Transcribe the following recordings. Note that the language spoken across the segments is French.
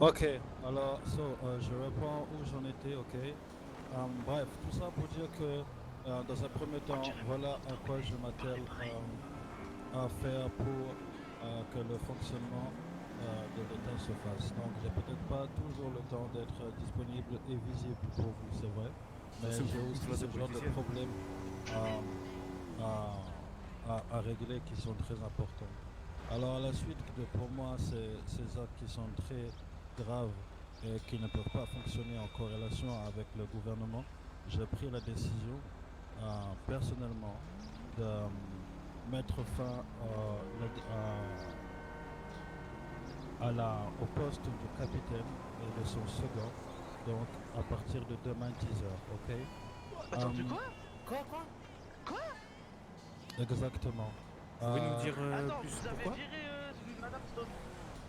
Ok, alors, je reprends où j'en étais, ok. Bref, tout ça pour dire que, dans un premier On temps, dirait voilà à pourtant quoi des je parler m'attelle pareil. à faire pour que le fonctionnement de l'État se fasse. Donc, j'ai peut-être pas toujours le temps d'être disponible et visible pour vous, c'est vrai, Ça, c'est mais j'ai une aussi phrase de ce genre de politicienne. problèmes euh, à, à régler qui sont très importants. Alors, à la suite, pour moi, ces actes qui sont très graves et qui ne peuvent pas fonctionner en corrélation avec le gouvernement, j'ai pris la décision personnellement de mettre fin au poste du capitaine et de son second, donc à partir de demain 10 heures, ok? Attends, de Euh, quoi? Quoi? Quoi? exactement. Vous pouvez nous dire Attends, plus vous avez pourquoi? viré Madame Stone.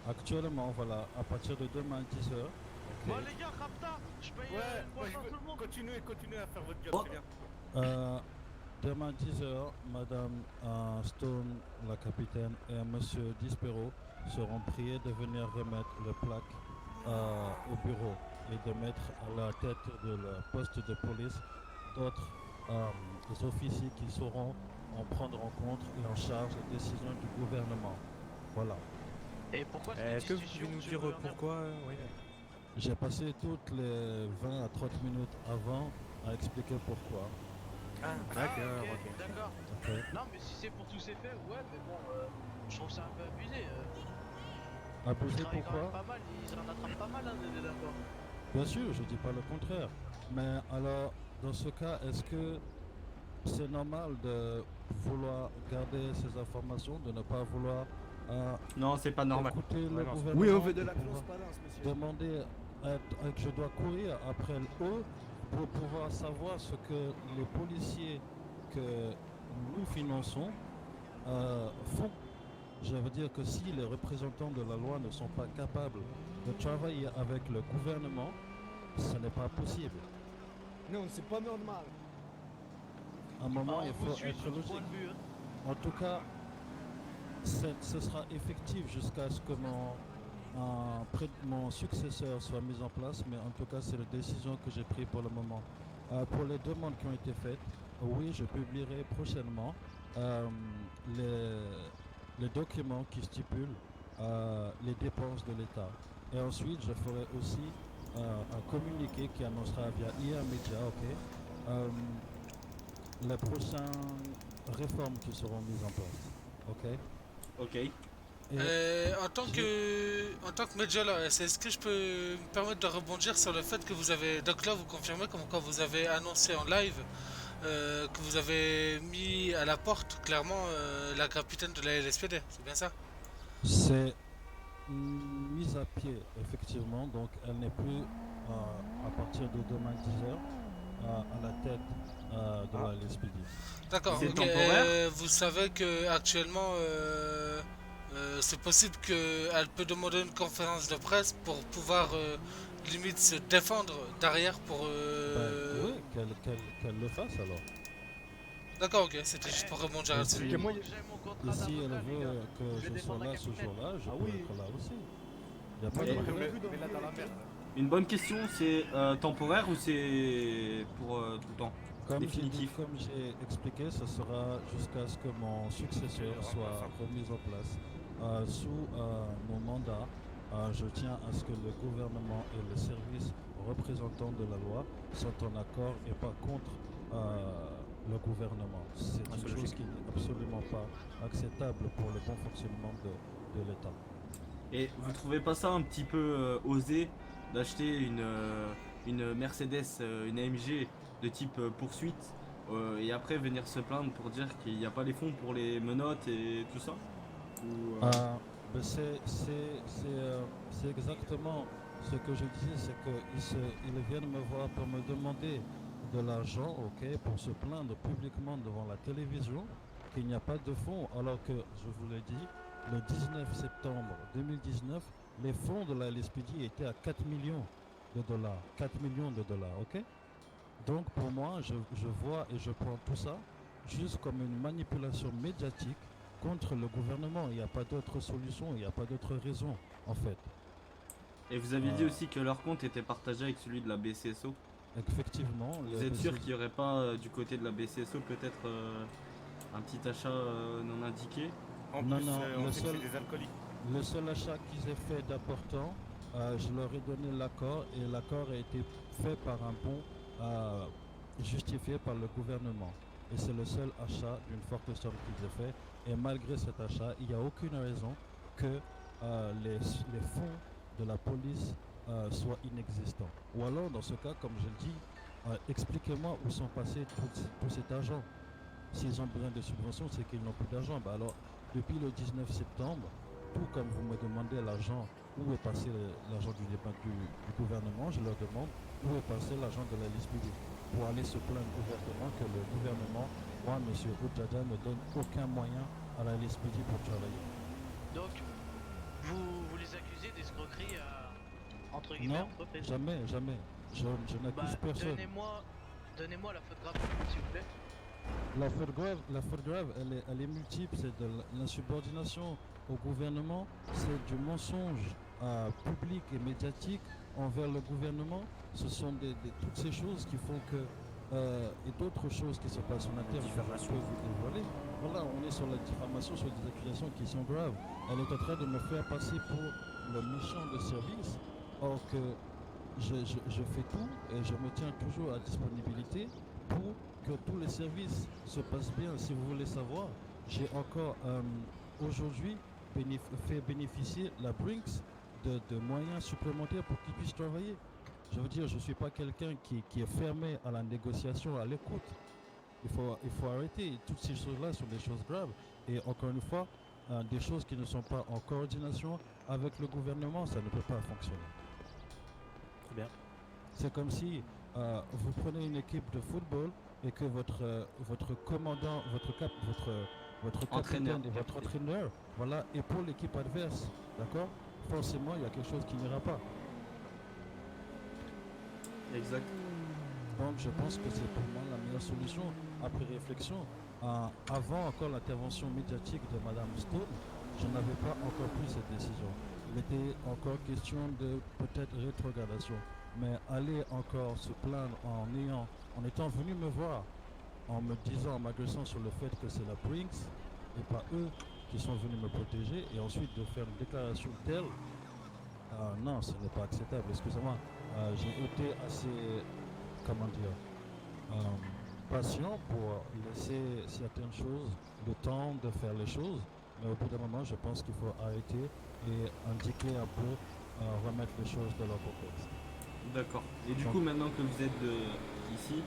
Actuellement, voilà, à partir de demain 10 heures, ok? Bon, les gars, Rapta, je paye Ouais, une moi je boisson à veux. tout le monde. Continuez à faire votre job, Oh, c'est bien. Euh, demain 10 heures, Madame Stone, la capitaine, et Monsieur Dispero seront priés de venir remettre les plaques au bureau et de mettre à la tête de le poste de police d'autres officiers qui sauront en prendre en compte et en charge les décisions du gouvernement. Voilà. Et pourquoi cette Est-ce que vous pouvez discussion, nous monsieur le dire gouverneur? pourquoi oui. J'ai passé toutes les 20 à 30 minutes avant à expliquer pourquoi. Ah, Ah, ok, d'accord, ok. d'accord. Ok. Non, mais si c'est pour tous ces faits, ouais, mais bon, je trouve ça un peu abusé. Ils Abusé travaillent quand même pourquoi? pas mal, ils en attrapent pas mal, hein, des délinquants. Bien sûr, je ne dis pas le contraire. Mais alors, dans ce cas, est-ce que c'est normal de vouloir garder ces informations, de ne pas vouloir euh, non, c'est pas normal. écouter le Ouais, non, c'est pas Oui, normal. on gouvernement, veut de de la pouvoir transparence, monsieur. demander que je dois courir après eux pour pouvoir savoir ce que les policiers que nous finançons font? Je veux dire que si les représentants de la loi ne sont pas capables de travailler avec le gouvernement, ce n'est pas possible. Non, c'est pas normal. À un moment, Ah, on il vous faut suit être sur ce point logique. de vue, hein. En tout cas, ce sera effectif jusqu'à ce que mon successeur soit mis en place, mais en tout cas, c'est la décision que j'ai prise pour le moment. Pour les demandes qui ont été faites, oui, je publierai prochainement euh, les documents qui stipulent les dépenses de l'État. Et ensuite, je ferai aussi un communiqué qui annoncera via IA Media, ok, euh, les prochaines réformes qui seront mises en place. Ok. Ok. Et j'ai En tant que média là, est-ce que je peux me permettre de rebondir sur le fait que vous avez, donc là vous confirmez comme quoi vous avez annoncé en live que vous avez mis à la porte clairement la capitaine de la LSPD, c'est bien ça? c'est mise à pied, effectivement. Donc, elle n'est plus, à partir de demain 10 heures, à la tête de Ah, la LSPD. D'accord, C'est ok. temporaire? Vous savez que actuellement c'est possible qu'elle peut demander une conférence de presse pour pouvoir limite se défendre derrière pour. Ben, oui, qu'elle le fasse alors. D'accord, ok, c'était juste pour rebondir Et là-dessus. Parce que si, moi, Faut que j'aille mon et contrat si elle d'avocat, les gars. veut que Je vais je sois défendre la là ce capitaine. jour-là, je ah peux oui, être là aussi. Il n'y a pas moi de Et j'aurais problème. prévu mais là dans la d'envoyer. merde. une bonne question, c'est temporaire ou c'est pour tout le temps? Définitif. Comme j'ai expliqué, ce sera jusqu'à ce que mon Il y successeur aura place, soit hein. remis en place. Sous mon mandat, je tiens à ce que le gouvernement et les services représentants de la loi soient en accord et pas contre le gouvernement. C'est Ah, une c'est chose logique. qui n'est absolument pas acceptable pour le bon fonctionnement de l'État. Et vous trouvez pas ça un petit peu osé d'acheter une Mercedes, une AMG de type poursuite et après venir se plaindre pour dire qu'il n'y a pas les fonds pour les menottes et tout ça? Ou Ben c'est exactement ce que je disais, c'est qu'ils viennent me voir pour me demander de l'argent, ok, pour se plaindre publiquement devant la télévision qu'il n'y a pas de fonds, alors que, je vous l'ai dit, le 19 septembre 2019, les fonds de la LSPD étaient à 4 millions de dollars. 4 millions de dollars, ok? Donc pour moi, je vois et je prends tout ça juste comme une manipulation médiatique contre le gouvernement. Il n'y a pas d'autre solution, il n'y a pas d'autre raison en fait. Et vous aviez dit Euh, aussi que leur compte était partagé avec celui de la BCSO. Effectivement, Vous êtes sûr qu'il n'y aurait pas du côté de la BCSO peut-être un petit achat non indiqué? En Non, plus, non, on le sait que seul- c'est des alcooliques. le seul achat qu'ils aient fait d'important, je leur ai donné l'accord et l'accord a été fait par un bon justifié par le gouvernement. Et c'est le seul achat d'une forte somme qu'ils aient fait. Et malgré cet achat, il n'y a aucune raison que les fonds de la police soient inexistants. Ou alors, dans ce cas, comme je le dis, expliquez-moi où sont passés tout cet argent. S'ils ont besoin de subventions, c'est qu'ils n'ont plus d'argent. Bah alors, depuis le 19 septembre, tout comme vous me demandez l'argent, où est passé l'argent du gouvernement, je leur demande où est passé l'argent de la LSPD pour aller se plaindre ouvertement que le gouvernement, moi, M. Oudjada, ne donne aucun moyen à la LSPD pour travailler. Donc, vous les accusez d'escroquerie à, entre guillemets, Non, entreprise. jamais, jamais. Je n'accuse personne. Donnez-moi la faute grave, s'il vous plaît. La faute grave, elle est multiple. C'est de l'insubordination au gouvernement, c'est du mensonge public et médiatique envers le gouvernement. Ce sont toutes ces choses qui font que et d'autres choses qui se passent en interne que je peux vous dévoiler. Voilà, on est sur la diffamation, sur des accusations qui sont graves. Elle est en train de me faire passer pour le méchant de service, or que je fais tout et je me tiens toujours à disponibilité pour que tous les services se passent bien. Si vous voulez savoir, j'ai encore aujourd'hui fait bénéficier la Brinks de moyens supplémentaires pour qu'ils puissent travailler. Je veux dire, je ne suis pas quelqu'un qui est fermé à la négociation, à l'écoute. Il faut arrêter. Toutes ces choses-là sont des choses graves. Et encore une fois, des choses qui ne sont pas en coordination avec le gouvernement, ça ne peut pas fonctionner. Très bien. C'est comme si vous prenez une équipe de football et que votre commandant, votre Entraîneur. capitaine et votre entraîneur, voilà, est pour l'équipe adverse, d'accord? Forcément, il y a quelque chose qui n'ira pas. Exact. Donc, je pense que c'est pour moi la meilleure solution. Après réflexion, avant encore l'intervention médiatique de Madame Stone, je n'avais pas encore pris cette décision. Il était encore question de peut-être rétrogradation. Mais aller encore se plaindre en étant venu me voir, en me disant, en m'agressant sur le fait que c'est la Brinks et pas eux qui sont venus me protéger, et ensuite de faire une déclaration telle, non, ce n'est pas acceptable. Excusez-moi, j'ai été assez, comment dire, patient pour laisser certaines choses, le temps de faire les choses, mais au bout d'un moment, je pense qu'il faut arrêter et indiquer un peu, remettre les choses dans leur contexte. D'accord. Et du coup, maintenant que vous êtes ici,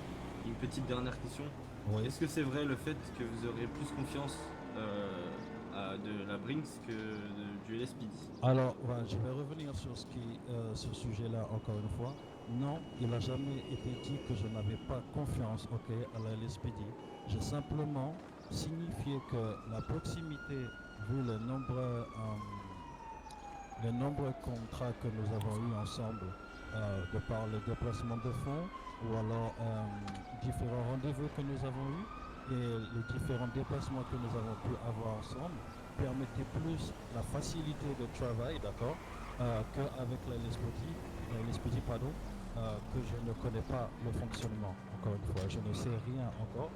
une petite dernière question. Oui. Est-ce que c'est vrai le fait que vous aurez plus confiance de la Brinks que du LSPD? Alors, voilà, je vais revenir sur ce sujet-là encore une fois. Non, il n'a jamais été dit que je n'avais pas confiance à la LSPD. J'ai simplement signifié que la proximité, vu les nombreux contrats que nous avons eus ensemble, de par le déplacement de fonds ou alors différents rendez-vous que nous avons eus et les différents déplacements que nous avons pu avoir ensemble permettaient plus la facilité de travail, d'accord, qu'avec la LSPD, pardon, que je ne connais pas le fonctionnement, encore une fois, je ne sais rien encore.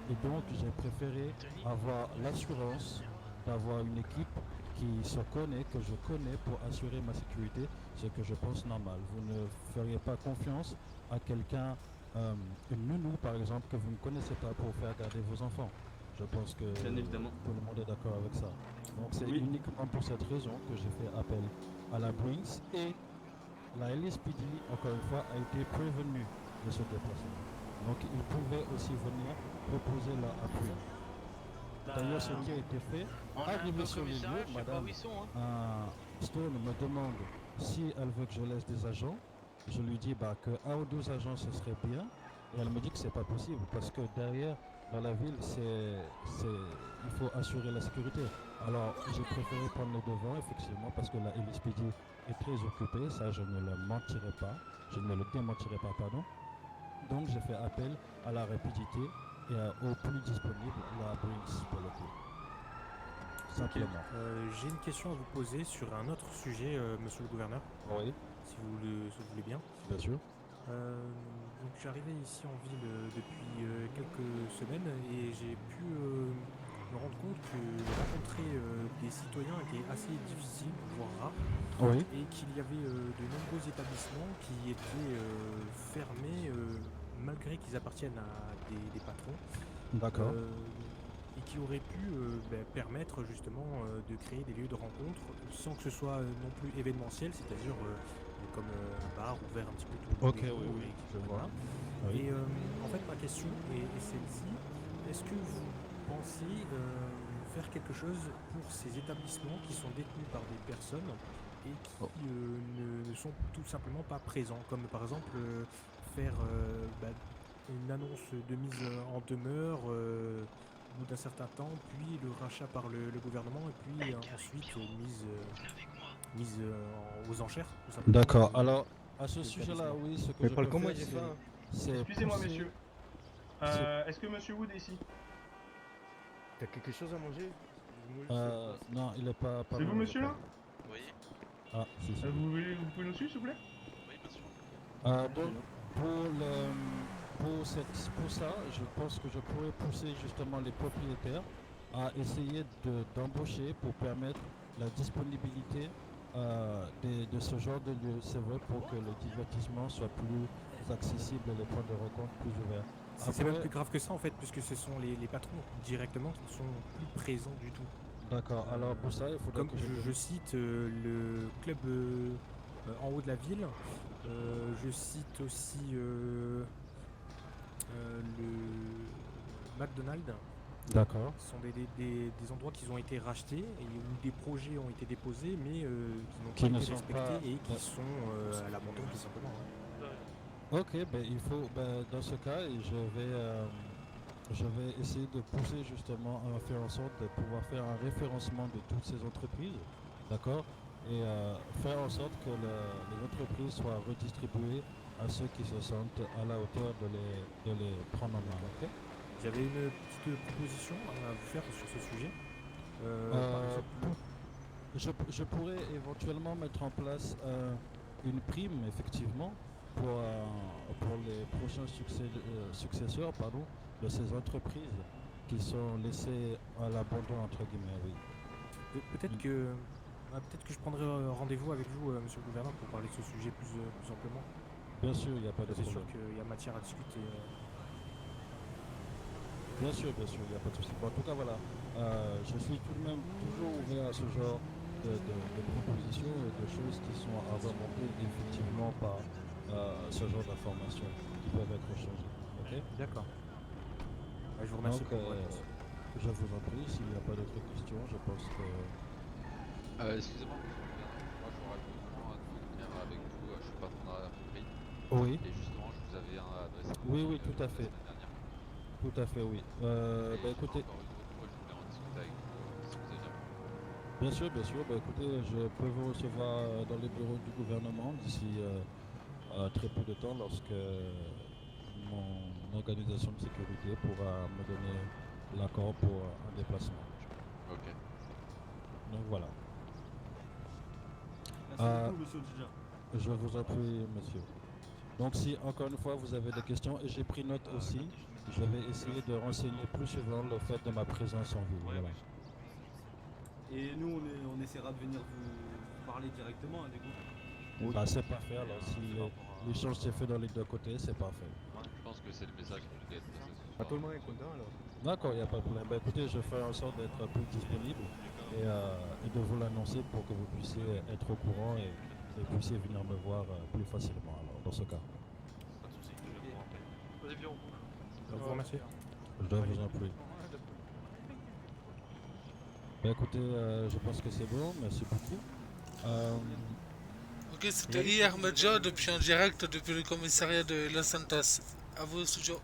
Et donc j'ai préféré avoir l'assurance d'avoir une équipe qui se connaît, que je connais pour assurer ma sécurité, ce que je pense normal. Vous ne feriez pas confiance à quelqu'un, une nounou par exemple, que vous ne connaissez pas pour faire garder vos enfants. Je pense que Bien évidemment. tout le monde est d'accord avec ça. Donc c'est Oui. uniquement pour cette raison que j'ai fait appel à la Brinks et la LSPD, encore une fois, a été prévenue de ce déplacement. Donc ils pouvaient aussi venir proposer leur appui. D'ailleurs, ce qui a été fait, arrivé sur les lieux, madame Stone me demande si elle veut que je laisse des agents. Je lui dis que 1 ou 2 agents ce serait bien. Et elle me dit que c'est pas possible parce que derrière, dans la ville, il faut assurer la sécurité. Alors, j'ai préféré prendre le devant, effectivement, parce que la LSPD est très occupée. Ça, je ne le mentirai pas. Je ne le démentirai pas, pardon. Donc, j'ai fait appel à la rapidité et au plus disponible, la Brinks pour le coup. simplement. J'ai une question à vous poser sur un autre sujet, monsieur le gouverneur, Oui, si vous voulez bien. bien sûr. Donc je suis arrivé ici en ville depuis quelques semaines et j'ai pu me rendre compte que rencontrer des citoyens était assez difficile, voire rare, Oui, et qu'il y avait de nombreux établissements qui étaient fermés malgré qu'ils appartiennent à des patrons. d'accord. Et qui aurait pu permettre justement de créer des lieux de rencontre sans que ce soit non plus événementiel, c'est-à-dire comme un bar ouvert un petit peu tous Ok, les oui, jours. oui, Et je vois. voilà. Oui. Et en fait, ma question est celle-ci. Est-ce que vous pensez faire quelque chose pour ces établissements qui sont détenus par des personnes et qui Oh. ne sont tout simplement pas présents, comme par exemple faire une annonce de mise en demeure au bout d'un certain temps, puis le rachat par le gouvernement, et puis ensuite mise aux enchères, tout simplement. D'accord. Alors, à ce de sujet-là, l'établissement. oui, ce que Mais je Paul, peux comment faire, il est c'est- fin c'est Excusez-moi, pousser- monsieur. c'est- Est-ce que monsieur Wood est ici? T'as quelque chose à manger? Non, il est pas. C'est vous, loin, je monsieur, là? crois. Oui, Ah, si, si. Vous pouvez nous suivre, s'il vous plaît? oui, bien sûr. Donc, pour ça, je pense que je pourrais pousser justement les propriétaires à essayer d'embaucher pour permettre la disponibilité de ce genre de lieu. C'est vrai, pour que le divertissement soit plus accessible et les points de rencontre plus ouverts. C'est même Après- plus grave que ça en fait, puisque ce sont les patrons directement qui ne sont plus présents du tout. D'accord, alors pour ça, il faudrait Comme que je cite le club en haut de la ville, je cite aussi le McDonald's. D'accord. Ce sont des endroits qui ont été rachetés et où des projets ont été déposés mais Qui qui ne n'ont pas été sont respectés pas- et qui sont à l'abandon tout simplement. Ok, il faut, dans ce cas, je vais essayer de pousser justement à faire en sorte de pouvoir faire un référencement de toutes ces entreprises, d'accord, et faire en sorte que les entreprises soient redistribuées à ceux qui se sentent à la hauteur de les prendre en main, ok? J'avais une petite proposition à vous faire sur ce sujet. Par exemple, Je pourrais éventuellement mettre en place une prime, effectivement, pour les prochains successeurs de ces entreprises qui sont laissées à l'abandon, entre guillemets, oui. peut-être que je prendrai rendez-vous avec vous, monsieur le gouverneur, pour parler de ce sujet plus amplement. Bien sûr, il n'y a pas de C'est sûr problème. qu'il y a matière à discuter. Bien sûr, il n'y a pas de souci. Bon, en tout cas, voilà, je suis tout de même toujours ouvert à ce genre de propositions et de choses qui sont à remonter effectivement par ce genre d'informations qui peuvent être changées. Ok? D'accord. Je vous remercie Donc, pour vos réponses. je vous en prie, s'il n'y a pas d'autres questions, je pense que... Excusez-moi, monsieur le gouverneur, moi j'aurais besoin de venir avec vous, je suis patron de la prix, Oui, et justement je vous avais adressé un Oui, mail, oui, tout à la fait. semaine dernière. tout à fait, oui. Et Écoutez, encore une autre fois, je voulais en discuter avec vous, si vous avez bien. bien sûr, écoutez, je peux vous recevoir dans les bureaux du gouvernement d'ici très peu de temps lorsque mon organisation de sécurité pourra me donner l'accord pour un déplacement. Ok. Donc voilà, Merci beaucoup, monsieur Odja. je vous en prie, monsieur. Donc si encore une fois vous avez des questions, et j'ai pris note aussi, je vais essayer de renseigner plus souvent le fait de ma présence en ville. Voilà. Et nous, on essaiera de venir vous parler directement, hein, du coup. C'est parfait, alors si l'échange s'est fait dans les deux côtés, c'est parfait. Je pense que c'est le message qui voulait être passé ce Pas soir. tout le monde est content alors. D'accord, il n'y a pas de problème. Écoutez, je ferai en sorte d'être plus disponible et de vous l'annoncer pour que vous puissiez être au courant et puissiez venir me voir plus facilement alors, dans ce cas. Je vous remercie. Je vous en prie. Écoutez, je pense que c'est bon, merci beaucoup. Ok, c'était hier Medja depuis en direct depuis le commissariat de Los Santos. À vous, studio.